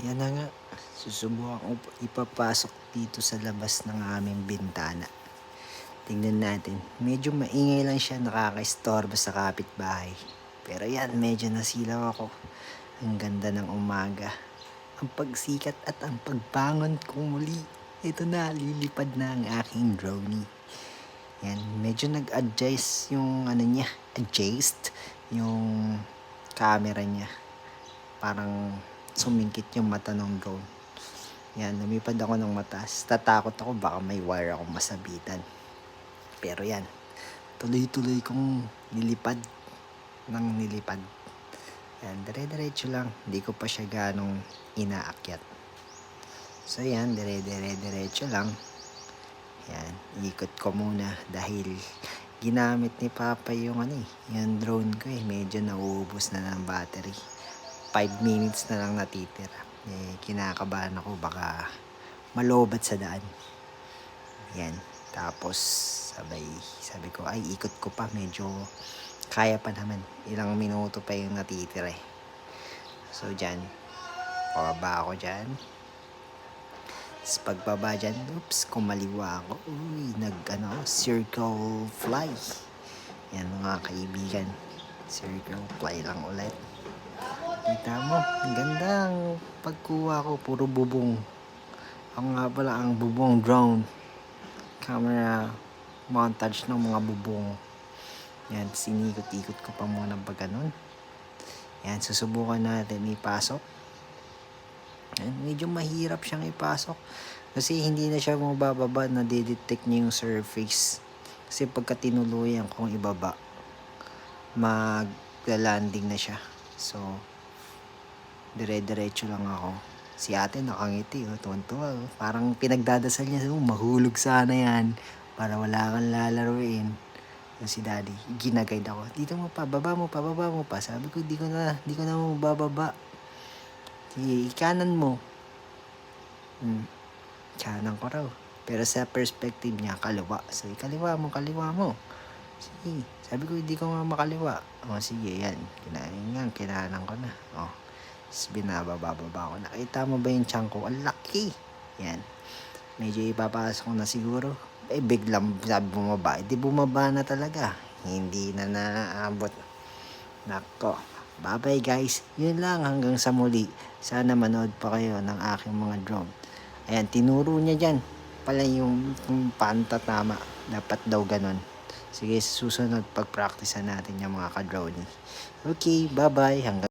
Yan na nga, susubukan ko ipapasok dito sa labas ng aming bintana. Tingnan natin, medyo maingay lang siya, nakaka-istorbo sa kapitbahay. Pero yan, medyo nasilaw ako. Ang ganda ng umaga. Ang pagsikat at ang pagbangon kong muli. Ito na, lilipad na ang aking drone. Yan, medyo nag-adjust yung yung camera niya. Parang sumingkit yung mata ng drone. Yan, lumipad ako ng mataas. Tatakot ako baka may wire akong masabitan. Pero yan, tuloy-tuloy kong nilipad ng nilipad. Yan, dire-diretso lang. Hindi ko pa siya ganong inaakyat. So yan, dire-diretso lang. Yan, ikot ko muna dahil ginamit ni Papa yung yung drone ko medyo nauubos na ng battery. 5 minutes na lang natitira. Kinakabahan ako baka malobat sa daan. Yan. Tapos sabi ko ay ikot ko pa, medyo kaya pa naman. Ilang minuto pa yung natitira. So dyan, pababa ako dyan. Tapos pagbaba dyan, oops, kumaliwa ako. Uy, circle fly. Yan mga kaibigan. Circle fly lang ulit. Kita mo, ang ganda ang pagkuha ko, puro bubong. Ako nga pala ang bubong drone. Camera montage ng mga bubong. Yan, sinikot-ikot ko pa muna pag ganun. Yan, susubukan natin ipasok. Yan, medyo mahirap siyang ipasok. Kasi hindi na siya mabababa, na detect niya yung surface. Kasi pagka tinuluyan kong ibaba, magla-landing na siya. So, dire-diretso lang ako. Si ate nakangiti, tuwan-tuwa. Parang pinagdadasal niya, mahulog sana yan para wala kang lalaruin. Si daddy, ginaguide ako. Dito mo pa, baba mo pa. Sabi ko, di ko na mabababa. Ikanan mo. Kanan ko raw. Pero sa perspective niya, kaliwa. So, kaliwa mo. Sige. Sabi ko, hindi ko nga makaliwa. O, sige, yan. Kinanan ko na. O. Binababa ko. Nakita mo ba yung tiyan ko? Ang laki. Yan. Medyo ipapasok ko na siguro. Biglang sabi bumaba. Di bumaba na talaga. Hindi na naaabot. Nako. Bye-bye guys. Yun lang, hanggang sa muli. Sana manood pa kayo ng aking mga drone. Ayan, tinuro niya dyan. Pala yung paano tatama. Dapat daw ganun. Sige, susunod pag-practice natin yung mga ka-drone. Okay, bye-bye. Hanggang